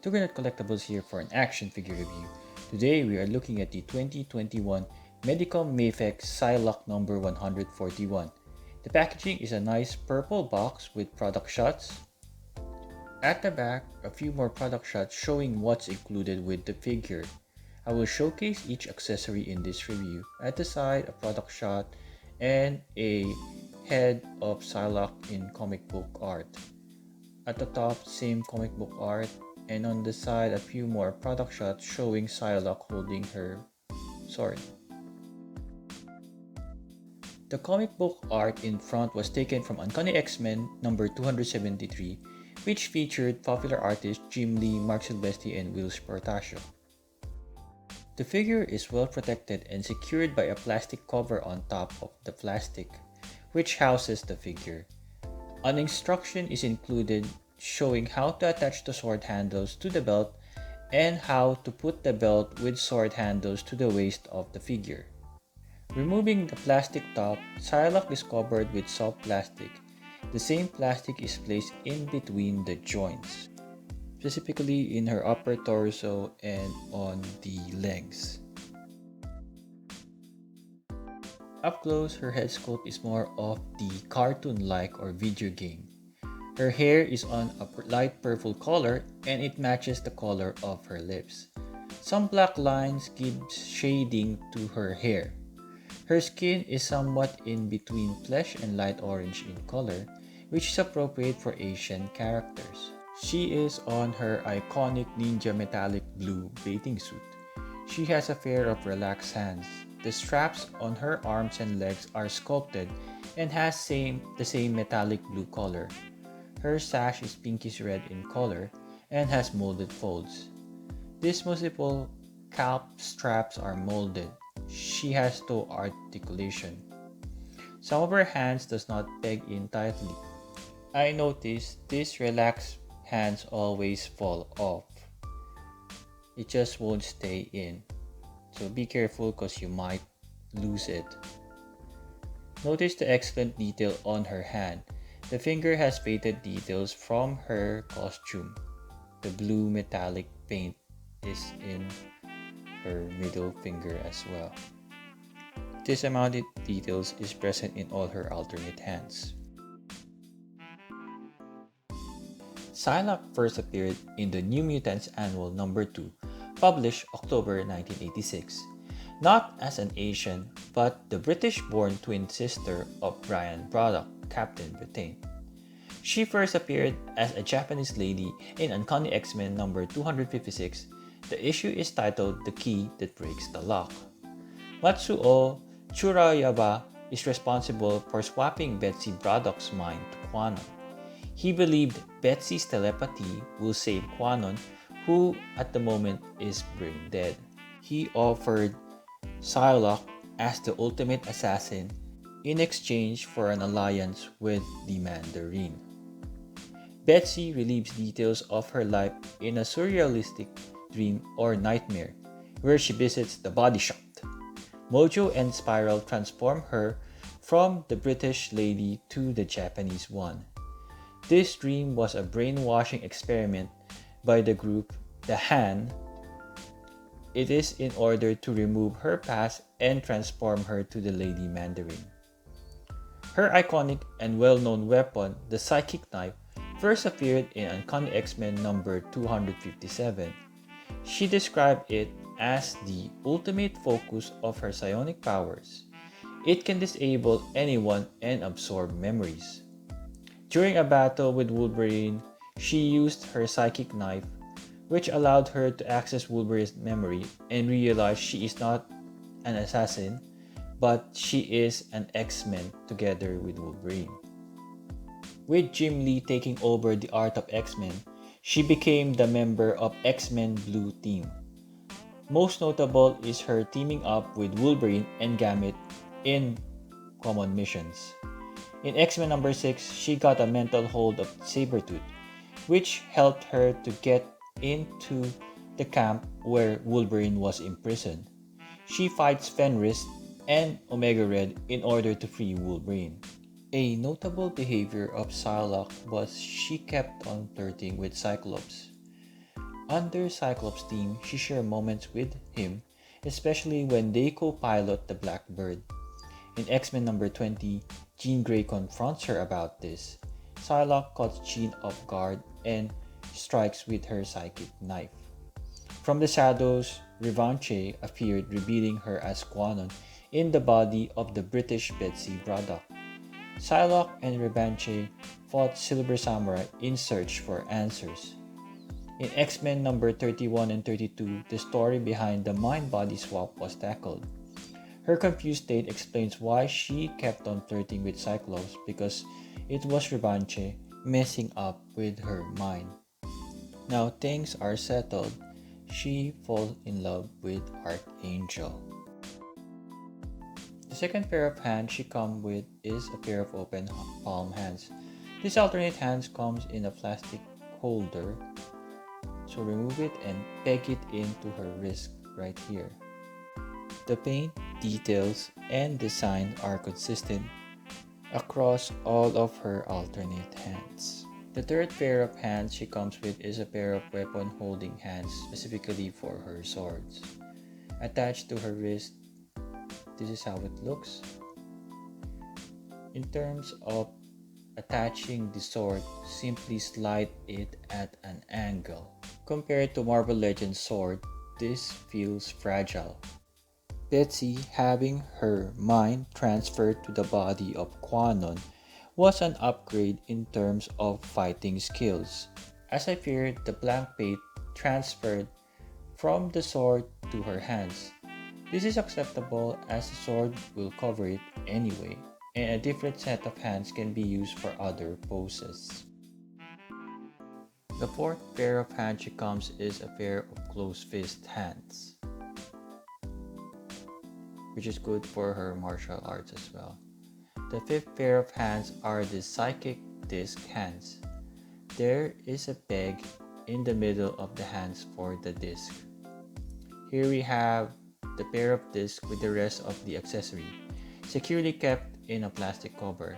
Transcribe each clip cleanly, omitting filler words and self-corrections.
Juggernaut Collectibles here for an action figure review. Today we are looking at the 2021 Medicom MAFEX Psylocke number 141. The packaging is a nice purple box with product shots. At the back, a few more product shots showing what's included with the figure. I will showcase each accessory in this review. At the side, a product shot and a head of Psylocke in comic book art. At the top, same comic book art, and on the side a few more product shots showing Psylocke holding her sword. The comic book art in front was taken from Uncanny X-Men number 273, which featured popular artists JUBILEE, Mark Silvestri, and Will Portacio. The figure is well protected and secured by a plastic cover on top of the plastic, which houses the figure. An instruction is included showing how to attach the sword handles to the belt and how to put the belt with sword handles to the waist of the figure. Removing the plastic top, Psylocke is covered with soft plastic. The same plastic is placed in between the joints, specifically in her upper torso and on the legs. Up close, her head sculpt is more of the cartoon-like or video game. Her hair is on a light purple color and it matches the color of her lips. Some black lines give shading to her hair. Her skin is somewhat in between flesh and light orange in color, which is appropriate for Asian characters. She is on her iconic ninja metallic blue bathing suit. She has a pair of relaxed hands. The straps on her arms and legs are sculpted and has the same metallic blue color. Her sash is pinkish red in color and has molded folds. These multiple calf straps are molded. She has toe articulation. Some of her hands does not peg in tightly. I noticed these relaxed hands always fall off. It just won't stay in. So be careful because you might lose it. Notice the excellent detail on her hand. The finger has painted details from her costume. The blue metallic paint is in her middle finger as well. This amount of details is present in all her alternate hands. Psylocke first appeared in the New Mutants Annual number 2, published October 1986, not as an Asian, but the British-born twin sister of Brian Braddock, Captain Britain. She first appeared as a Japanese lady in Uncanny X-Men number 256. The issue is titled The Key That Breaks the Lock. Matsuo Churayaba is responsible for swapping Betsy Braddock's mind to Quanon. He believed Betsy's telepathy will save Quanon, who at the moment is brain dead. He offered Psylocke as the ultimate assassin in exchange for an alliance with the Mandarin. Betsy relieves details of her life in a surrealistic dream or nightmare, where she visits the body shop. Mojo and Spiral transform her from the British lady to the Japanese one. This dream was a brainwashing experiment by the group The Han. It is in order to remove her past and transform her to the Lady Mandarin. Her iconic and well-known weapon, the psychic knife, first appeared in Uncanny X-Men number 257. She described it as the ultimate focus of her psionic powers. It can disable anyone and absorb memories. During a battle with Wolverine, she used her psychic knife, which allowed her to access Wolverine's memory and realize she is not an assassin, but she is an X-Men together with Wolverine. With Jim Lee taking over the art of X-Men, she became the member of X-Men Blue Team. Most notable is her teaming up with Wolverine and GAMBIT in common missions. In X-Men number 6, she got a mental hold of Sabretooth, which helped her to get into the camp where Wolverine was imprisoned. She fights Fenris and Omega Red in order to free Wolverine. A notable behavior of Psylocke was she kept on flirting with Cyclops. Under Cyclops' team, she shares moments with him, especially when they co-pilot the Blackbird. In X-Men number 20, Jean Grey confronts her about this. Psylocke caught Jean off guard and strikes with her psychic knife. From the shadows, Revanche appeared, revealing her as Quanon in the body of the British Betsy Braddock. Psylocke and Revanche fought Silver Samurai in search for answers. In X-Men number 31 and 32, the story behind the mind-body swap was tackled. Her confused state explains why she kept on flirting with Cyclops because it was Revanche messing up with her mind. Now things are settled. She falls in love with Archangel. The second pair of hands she comes with is a pair of open palm hands. This alternate hands comes in a plastic holder. So remove it and peg it into her wrist right here. The paint, details, and design are consistent across all of her alternate hands. The third pair of hands she comes with is a pair of weapon holding hands specifically for her swords. Attached to her wrist, this is how it looks. In terms of attaching the sword, simply slide it at an angle. Compared to Marvel Legends sword, this feels fragile. Betsy having her mind transferred to the body of Quanon was an upgrade in terms of fighting skills. As I feared, the blank page transferred from the sword to her hands. This is acceptable as the sword will cover it anyway, and a different set of hands can be used for other poses. The fourth pair of hands she comes is a pair of closed fist hands, which is good for her martial arts as well. The fifth pair of hands are the psychic disc hands. There is a peg in the middle of the hands for the disc. Here we have the pair of discs with the rest of the accessory, securely kept in a plastic cover.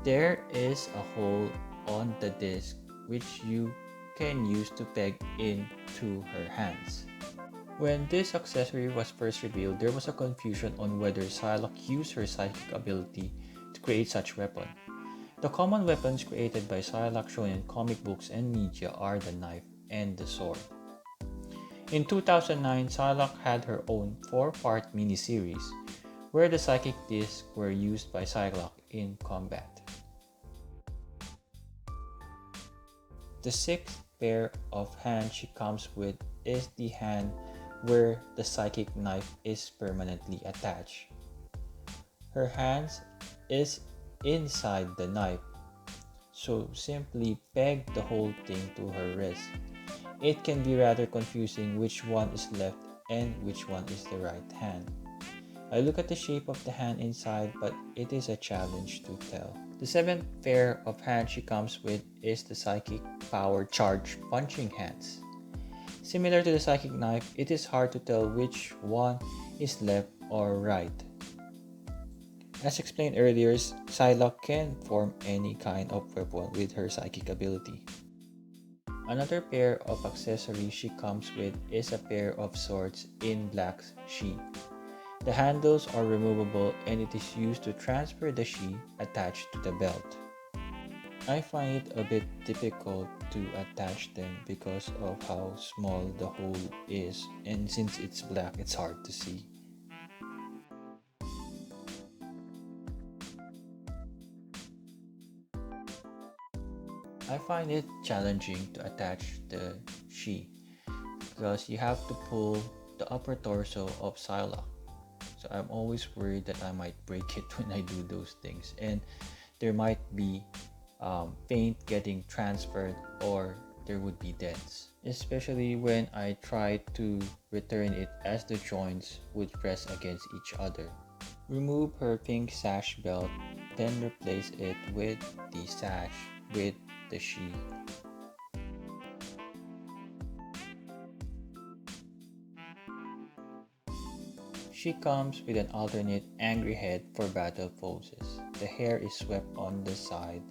There is a hole on the disc which you can use to peg into her hands. When this accessory was first revealed, there was a confusion on whether Psylocke used her psychic ability to create such weapon. The common weapons created by Psylocke shown in comic books and media are the knife and the sword. In 2009, Psylocke had her own 4-part miniseries where the psychic discs were used by Psylocke in combat. The sixth pair of hands she comes with is the hand where the psychic knife is permanently attached. Her hands is inside the knife, so simply peg the whole thing to her wrist. It can be rather confusing which one is left and which one is the right hand. I look at the shape of the hand inside, but it is a challenge to tell. The seventh pair of hands she comes with is the psychic power charge punching hands. Similar to the psychic knife, it is hard to tell which one is left or right. As explained earlier, Psylocke can form any kind of weapon with her psychic ability. Another pair of accessories she comes with is a pair of swords in black sheath. The handles are removable and it is used to transfer the sheath attached to the belt. I find it a bit difficult to attach them because of how small the hole is, and since it's black, it's hard to see. I find it challenging to attach the sheath because you have to pull the upper torso of Psylocke. So I'm always worried that I might break it when I do those things, and there might be paint getting transferred or there would be dents, especially when I try to return it as the joints would press against each other. Remove her pink sash belt, then replace it with the sash with the sheath. She comes with an alternate angry head for battle poses. The hair is swept on the side,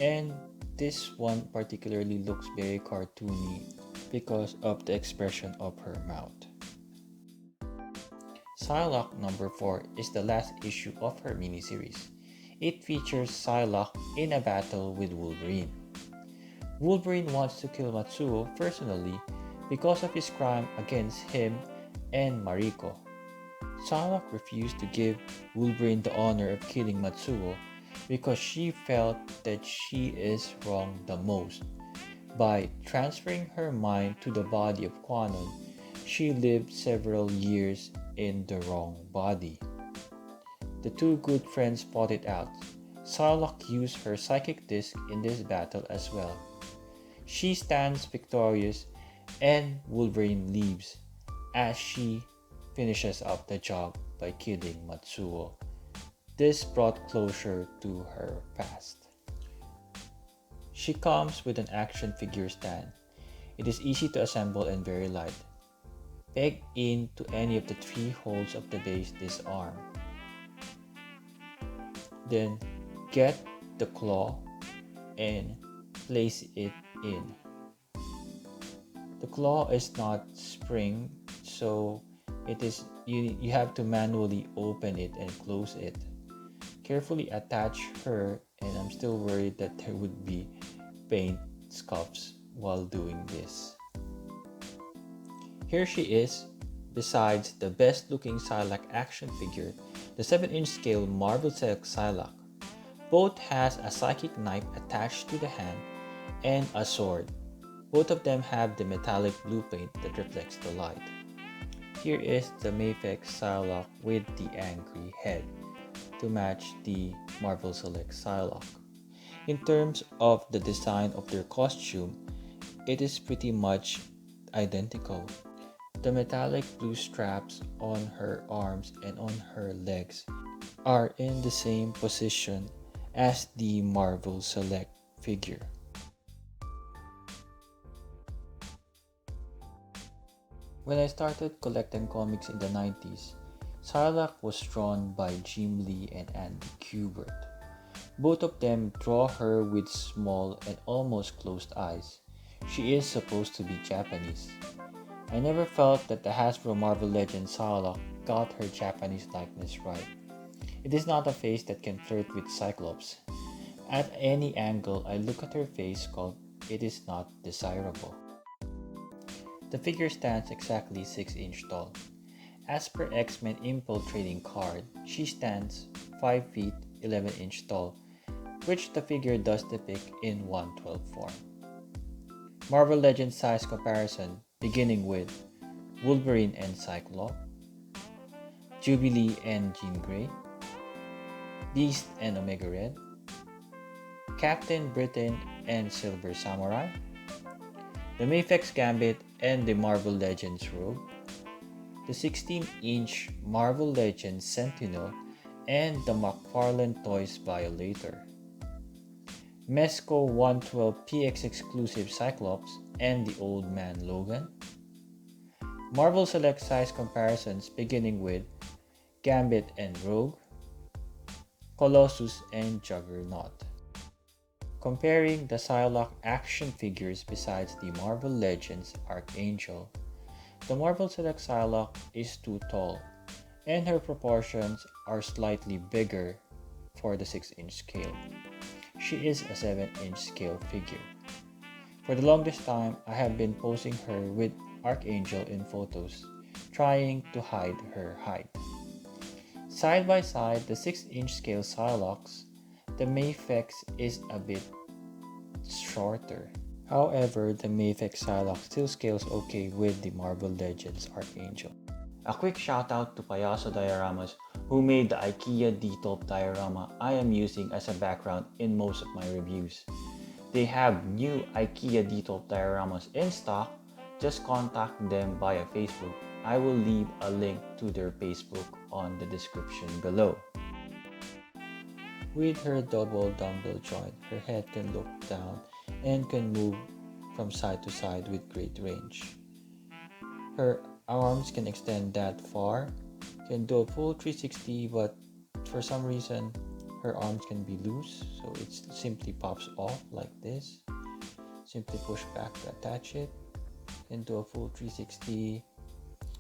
and this one particularly looks very cartoony because of the expression of her mouth. Psylocke number 4 is the last issue of her miniseries. It features Psylocke in a battle with Wolverine. Wolverine wants to kill Matsuo personally because of his crime against him and Mariko. Psylocke refused to give Wolverine the honor of killing Matsuo because she felt that she is wrong the most. By transferring her mind to the body of Quanon, she lived several years in the wrong body. The two good friends fought it out. Psylocke used her psychic disc in this battle as well. She stands victorious and Wolverine leaves as she finishes up the job by killing Matsuo. This brought closure to her past. She comes with an action figure stand. It is easy to assemble and very light. Peg into any of the 3 holes of the base this arm. Then get the claw and place it in. The claw is not spring, so you have to manually open it and close it. Carefully attach her, and I'm still worried that there would be paint sculpts while doing this. Here she is, besides the best looking Psylocke action figure, the 7-inch scale Marvel Select Psylocke. Both has a psychic knife attached to the hand and a sword. Both of them have the metallic blue paint that reflects the light. Here is the MAFEX Psylocke with the angry head to match the Marvel Select Psylocke. In terms of the design of their costume, it is pretty much identical. The metallic blue straps on her arms and on her legs are in the same position as the Marvel Select figure. When I started collecting comics in the 90s, Psylocke was drawn by JUBILEE and Andy Kubert. Both of them draw her with small and almost closed eyes. She is supposed to be Japanese. I never felt that the HASBRO Marvel Legends Psylocke got her Japanese likeness right. It is not a face that can flirt with Cyclops. At any angle I look at her face sculpt, it is not desirable. The figure stands exactly 6 inch tall. As per X-Men Impel trading card, she stands 5 feet 11 inch tall, which the figure does depict in 1/12 form. Marvel Legends size comparison beginning with Wolverine and Cyclops, JUBILEE and Jean Grey, Beast and Omega Red, Captain Britain and Silver Samurai, the MAFEX Gambit and the Marvel Legends Rogue, the 16-inch Marvel Legends Sentinel and the McFarlane Toys Violator, Mezco 112 PX exclusive Cyclops and the Old Man Logan, Marvel Select size comparisons beginning with Gambit and Rogue, Colossus and Juggernaut. Comparing the Psylocke action figures besides the Marvel Legends Archangel, the Marvel Select Psylocke is too tall, and her proportions are slightly bigger for the 6-inch scale. She is a 7-inch scale figure. For the longest time, I have been posing her with Archangel in photos, trying to hide her height. Side by side, the 6-inch scale Psylocke's, the MAFEX is a bit shorter. However, the MAFEX Psylocke still scales okay with the Marvel Legends Archangel. A quick shout out to Payaso Dioramas who made the IKEA D-top diorama I am using as a background in most of my reviews. They have new IKEA D-top dioramas in stock. Just contact them via Facebook. I will leave a link to their Facebook on the description below. With her double dumbbell joint, her head can look down and can move from side to side with great range. Her arms can extend that far, can do a full 360, but for some reason her arms can be loose, so it simply pops off like this. Simply push back to attach it, can do a full 360.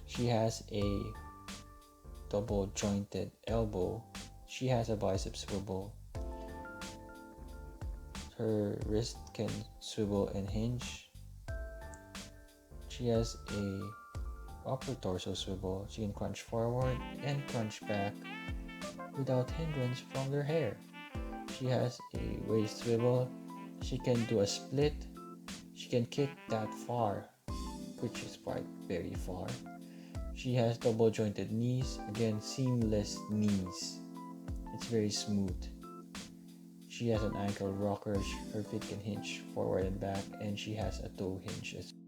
She has a double jointed elbow. She has a bicep swivel. Her wrist can swivel and hinge. She has a upper torso swivel. She can crunch forward and crunch back without hindrance from their hair. She has a waist swivel. She can do a split. She can kick that far, which is quite very far. She has double jointed knees. Again, seamless knees. It's very smooth. She has an ankle rocker. Her feet can hinge forward and back, and she has a toe hinge as well.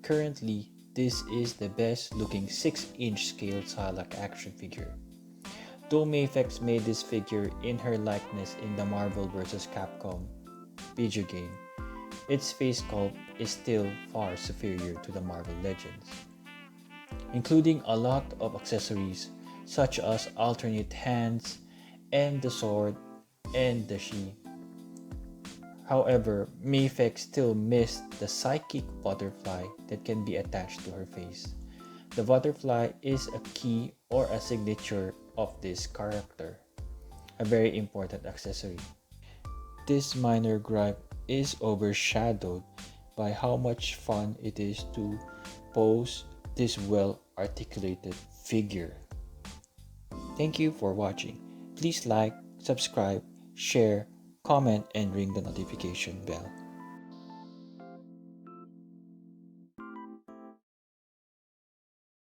Currently, this is the best looking 6-inch scale Psylocke action figure. Though MAFEX made this figure in her likeness in the Marvel vs. Capcom video game, its face sculpt is still far superior to the Marvel Legends, including a lot of accessories such as alternate hands and the sword and the sheath. However, MAFEX still missed the psychic butterfly that can be attached to her face. The butterfly is a key or a signature of this character, a very important accessory. This minor gripe is overshadowed by how much fun it is to pose this well-articulated figure. Thank you for watching. Please like, subscribe, share, comment, and ring the notification bell.